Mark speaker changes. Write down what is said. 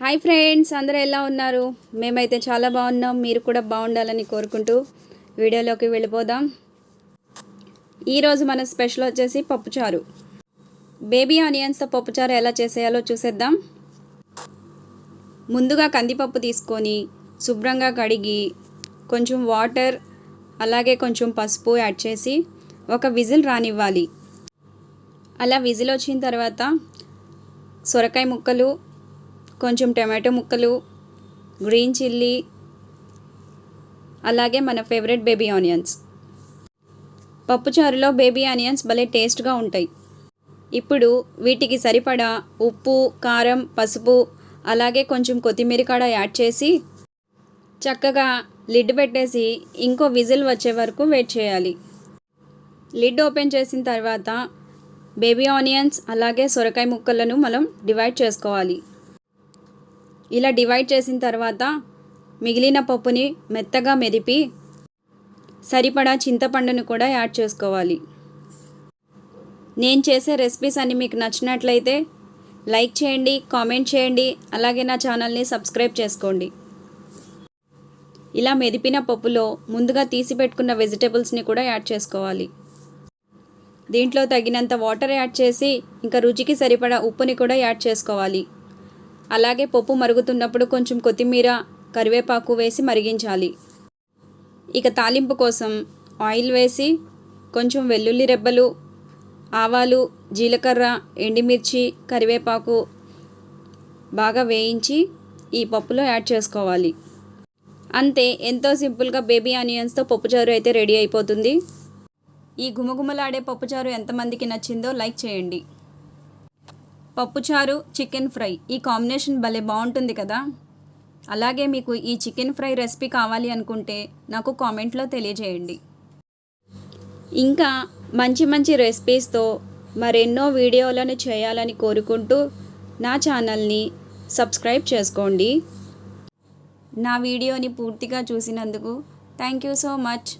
Speaker 1: Hi friends, అందరూ ఎలా ఉన్నారు? మేమైతే చాలా బాగున్నాం. మీరు కూడా బాగుండాలని కోరుకుంటూ వీడియోలోకి వెళ్ళిపోదాం. ఈరోజు మన స్పెషల్ వచ్చేసి పప్పుచారు. బేబీ ఆనియన్స్తో పప్పుచారు ఎలా చేసేయాలో చూసేద్దాం. ముందుగా కందిపప్పు తీసుకొని శుభ్రంగా కడిగి కొంచెం వాటర్ అలాగే కొంచెం పసుపు యాడ్ చేసి ఒక విజిల్ రానివ్వాలి. అలా విజిల్ వచ్చిన తర్వాత సొరకాయ ముక్కలు, కొంచెం టమాటో ముక్కలు, గ్రీన్ చిల్లీ, అలాగే మన ఫేవరెట్ బేబీ ఆనియన్స్. పప్పుచారులో బేబీ ఆనియన్స్ భలే టేస్ట్గా ఉంటాయి. ఇప్పుడు వీటికి సరిపడా ఉప్పు, కారం, పసుపు, అలాగే కొంచెం కొత్తిమీర కూడా యాడ్ చేసి చక్కగా లిడ్ పెట్టేసి ఇంకో విజిల్ వచ్చే వరకు వెయిట్ చేయాలి. లిడ్ ఓపెన్ చేసిన తర్వాత బేబీ ఆనియన్స్ అలాగే సొరకాయ ముక్కలను మనం డివైడ్ చేసుకోవాలి. ఇలా డివైడ్ చేసిన తర్వాత మిగిలిన పప్పుని మెత్తగా మెదిపి సరిపడా చింతపండును కూడా యాడ్ చేసుకోవాలి. నేను చేసే రెసిపీస్ అన్నీ మీకు నచ్చినట్లయితే లైక్ చేయండి, కామెంట్ చేయండి, అలాగే నా ఛానల్ని సబ్స్క్రైబ్ చేసుకోండి. ఇలా మెదిపిన పప్పులో ముందుగా తీసి పెట్టుకున్న వెజిటేబుల్స్ని కూడా యాడ్ చేసుకోవాలి. దీంట్లో తగినంత వాటర్ యాడ్ చేసి ఇంకా రుచికి సరిపడా ఉప్పుని కూడా యాడ్ చేసుకోవాలి. అలాగే పప్పు మరుగుతున్నప్పుడు కొంచెం కొత్తిమీర, కరివేపాకు వేసి మరిగించాలి. ఇక తాలింపు కోసం ఆయిల్ వేసి కొంచెం వెల్లుల్లి రెబ్బలు, ఆవాలు, జీలకర్ర, ఎండుమిర్చి, కరివేపాకు బాగా వేయించి ఈ పప్పులో యాడ్ చేసుకోవాలి. అంతే, ఎంతో సింపుల్గా బేబీ ఆనియన్స్తో పప్పుచారు అయితే రెడీ అయిపోతుంది. ఈ గుమగుమలాడే పప్పుచారు ఎంతమందికి నచ్చిందో లైక్ చేయండి. పప్పుచారు, చికెన్ ఫ్రై ఈ కాంబినేషన్ భలే బాగుంటుంది కదా. అలాగే మీకు ఈ చికెన్ ఫ్రై రెసిపీ కావాలి అనుకుంటే నాకు కామెంట్లో తెలియజేయండి. ఇంకా మంచి మంచి రెసిపీస్తో మరెన్నో వీడియోలను చేయాలని కోరుకుంటూ నా ఛానల్ని సబ్స్క్రైబ్ చేసుకోండి. నా వీడియోని పూర్తిగా చూసినందుకు థ్యాంక్ యూ సో మచ్.